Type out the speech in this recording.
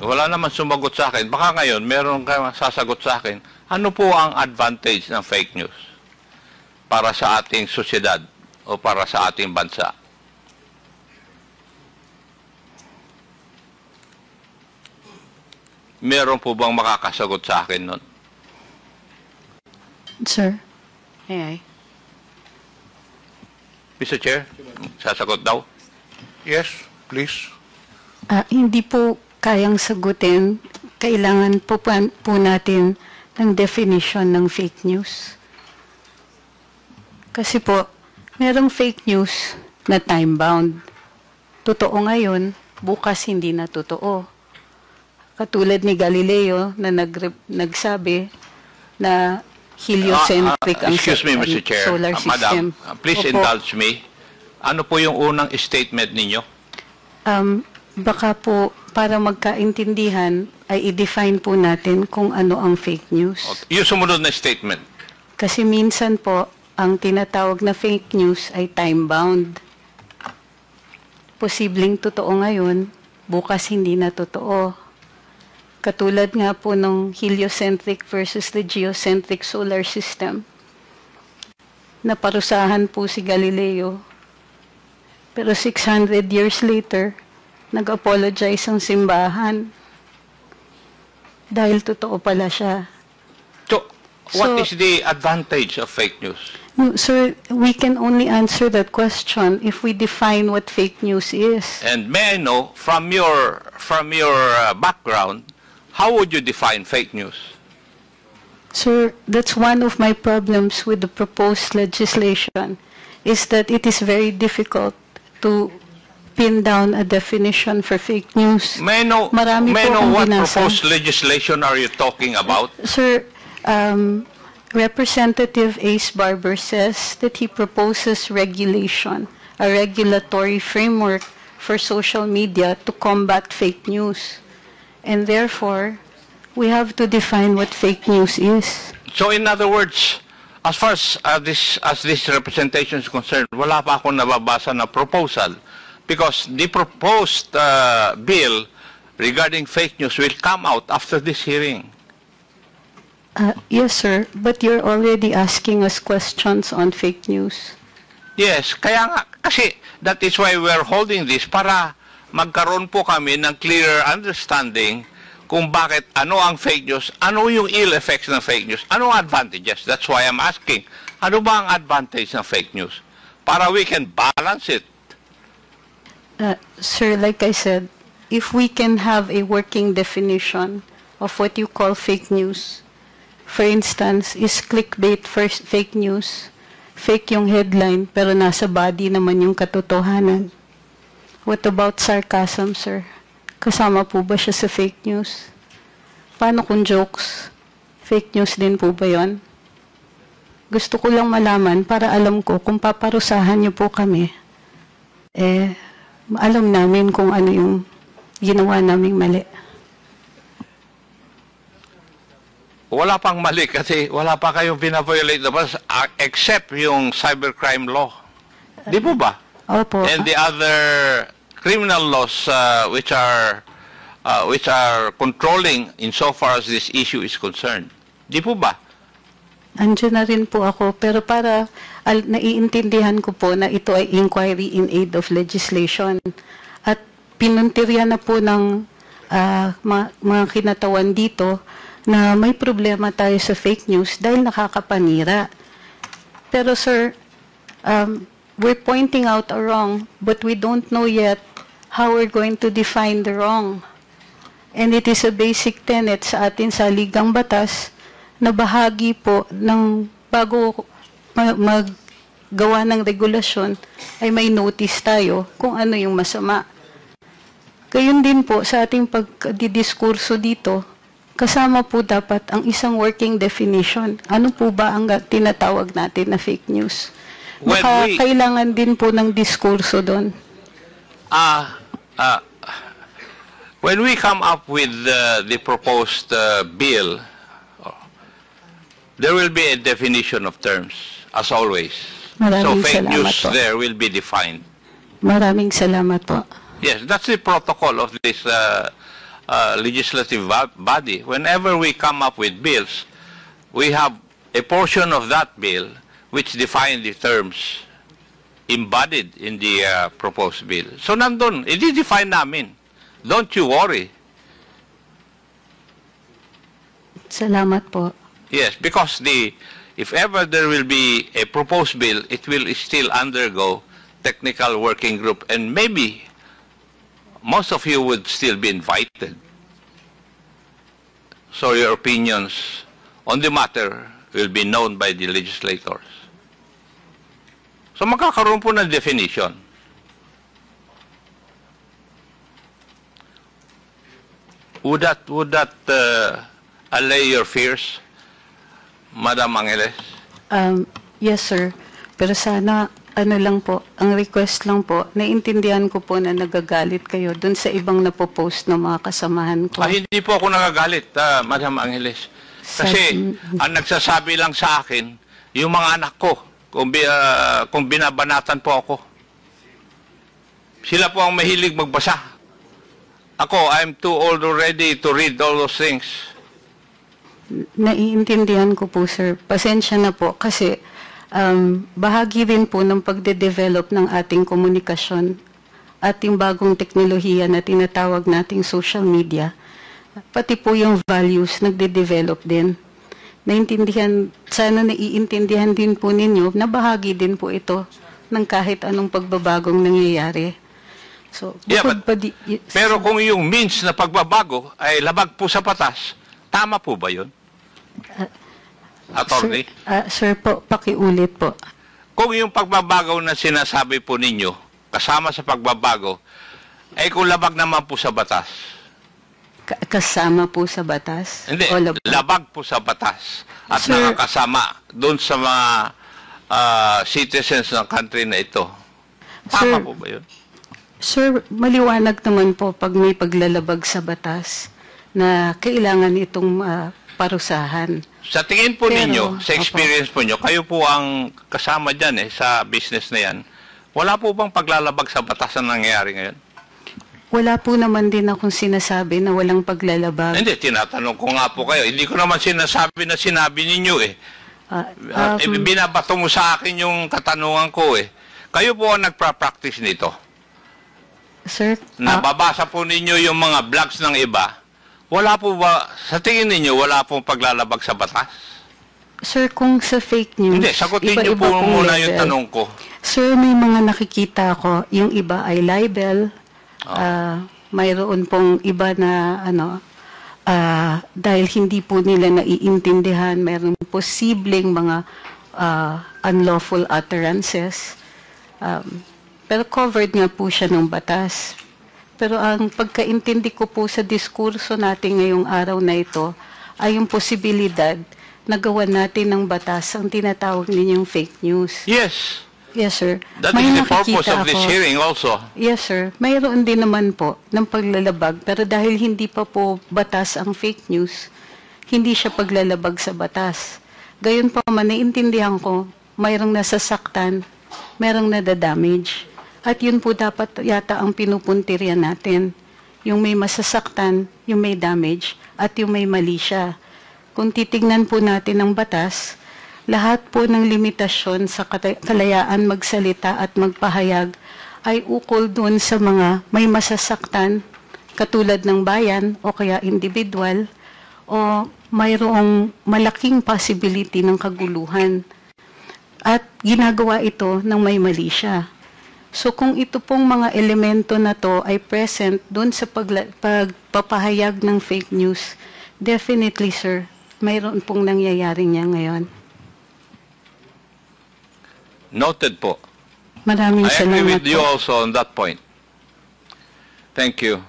Wala naman sumagot sa akin. Baka ngayon, meron kayong sasagot sa akin. Ano po ang advantage ng fake news para sa ating sosyedad o para sa ating bansa? Meron po bang makakasagot sa akin nun? Sir, may I? Mr. Chair, sasagot daw? Yes, please. Hindi po kayang sagutin. Kailangan po natin ng definition ng fake news. Kasi po, merong fake news na time-bound. Totoo ngayon, bukas hindi na totoo. Katulad ni Galileo na nagsabi na heliocentric ang excuse me, Mr. Chair. solar system. Madam, please Opo. indulge me. Ano po yung unang statement ninyo? Baka po, para magkaintindihan, ay i-define po natin kung ano ang fake news. Yung sumunod na statement. Kasi minsan po, ang tinatawag na fake news ay time-bound. Posibleng totoo ngayon, bukas hindi na totoo. Katulad nga po ng heliocentric versus the geocentric solar system. Naparusahan po si Galileo. Pero 600 years later, nag-apologize ang simbahan. Dahil totoo pala siya. So, what is the advantage of fake news? No, sir, we can only answer that question if we define what fake news is. And may I know, from your background, how would you define fake news? Sir, that's one of my problems with the proposed legislation, is that it is very difficult to pin down a definition for fake news. May I know, Marami may I po know akong what binasa. proposed legislation are you talking about? Sir, Representative Ace Barber says that he proposes regulation, a regulatory framework for social media to combat fake news. And therefore, we have to define what fake news is. So in other words, as far as this representation is concerned, wala pa akong nababasa na proposal because the proposed bill regarding fake news will come out after this hearing. Yes, sir, but you're already asking us questions on fake news. Yes, kaya nga, kasi that is why we're holding this para magkaroon po kami ng clearer understanding kung bakit, ano ang fake news, ano yung ill effects ng fake news, ano ang advantages. That's why I'm asking, ano ba ang advantage ng fake news? Para we can balance it. Sir, like I said, if we can have a working definition of what you call fake news, for instance, is clickbait first fake news, fake yung headline, pero nasa body naman yung katotohanan. What about sarcasm, sir? Kasama po ba siya sa fake news? Paano kung jokes? Fake news din po ba yun? Gusto ko lang malaman para alam ko kung paparusahan niyo po kami, alam namin kung ano yung ginawa naming mali. Wala pang mali kasi wala pa kayong binaviolate na except yung cybercrime law. Di po ba? Opo. And the other criminal laws which are controlling insofar as this issue is concerned. Di po ba? Andiyan na rin po ako, pero para naiintindihan ko po na ito ay inquiry in aid of legislation. At pinuntirya na po ng mga kinatawan dito na may problema tayo sa fake news dahil nakakapanira. Pero sir, we're pointing out a wrong, but we don't know yet how we're going to define the wrong. And it is a basic tenet sa atin sa Ligang Batas na bahagi po ng bago maggawa ng regulasyon ay may notice tayo kung ano yung masama. Gayun din po sa ating pagdidiskurso dito, kasama po dapat ang isang working definition. Ano po ba ang tinatawag natin na fake news? Baka kailangan din po ng diskurso doon. When we come up with the proposed bill, there will be a definition of terms, as always. So fake news po. there will be defined. Maraming salamat po. Yes, that's the protocol of this legislative body, whenever we come up with bills, we have a portion of that bill which define the terms embodied in the proposed bill. So nandun, i-define namin. Don't you worry. Salamat po. Yes, because if ever there will be a proposed bill, it will still undergo technical working group, and maybe most of you would still be invited. So your opinions on the matter will be known by the legislators. So magkakaroon po ng definition. Would that allay your fears, Madam Angeles? Yes, sir. Pero sana, lang po, ang request lang po, naiintindihan ko po na nagagalit kayo dun sa ibang napopost ng mga kasamahan ko. Hindi po ako nagagalit, Madam Angeles. Kasi ang nagsasabi lang sa akin, yung mga anak ko, kung binabanatan po ako. Sila po ang mahilig magbasa. Ako, I'm too old already to read all those things. Naiintindihan ko po, sir. Pasensya na po kasi bahagi rin po ng pagde-develop ng ating komunikasyon at yung bagong teknolohiya na tinatawag nating social media. Pati po yung values nagde-develop din. Sana naiintindihan din po ninyo na bahagi din po ito ng kahit anong pagbabagong nangyayari. So, pero kung yung means na pagbabago ay labag po sa batas, tama po ba yun? Attorney? Sir po, pakiulit po. Kung yung pagbabago na sinasabi po ninyo, kasama sa pagbabago, ay kung labag naman po sa batas. Kasama po sa batas? Hindi, o labag po sa batas. At Sir, nakakasama doon sa mga citizens ng country na ito. Tama po ba yun? Sir, maliwanag naman po pag may paglalabag sa batas na kailangan itong parusahan. Sa tingin po ninyo, sa experience po nyo, kayo po ang kasama dyan sa business na yan, wala po bang paglalabag sa batas na nangyayari ngayon? Wala po naman din akong sinasabi na walang paglalabag. Hindi, tinatanong ko nga po kayo. Hindi ko naman sinasabi na sinabi ninyo binabato mo sa akin yung katanungan ko Kayo po ang nagpa-practice nito. Sir? Nababasa po ninyo yung mga blogs ng iba. Wala po ba, sa tingin ninyo, wala pong paglalabag sa batas? Sir, kung sa fake news, hindi, sagutin niyo po muna yung tanong ko. Sir, may mga nakikita ko, yung iba ay libel, mayroon pong iba na dahil hindi po nila naiintindihan, mayroon posibleng mga unlawful utterances. Pero covered nga po siya ng batas. Pero ang pagkaintindi ko po sa diskurso natin ngayong araw na ito ay yung posibilidad na gawan natin ng batas ang tinatawag ninyong fake news. Yes. Yes, sir. That is the purpose of this hearing also. Yes, sir. Mayroon din naman po ng paglalabag, pero dahil hindi pa po batas ang fake news, hindi siya paglalabag sa batas. Gayon pa man, naiintindihan ko, mayroong nasasaktan, mayroong nadadamage. At yun po dapat yata ang pinupuntirya natin. Yung may masasaktan, yung may damage, at yung may mali siya. Kung titignan po natin ang batas, lahat po ng limitasyon sa kalayaan magsalita at magpahayag ay ukol doon sa mga may masasaktan, katulad ng bayan o kaya individual, o mayroong malaking possibility ng kaguluhan. At ginagawa ito ng may mali siya. So kung ito pong mga elemento na to ay present doon sa pagpapahayag ng fake news, definitely, sir, mayroon pong nangyayari niya ngayon. Noted po. Maraming I agree salamat with you po. also on that point. Thank you.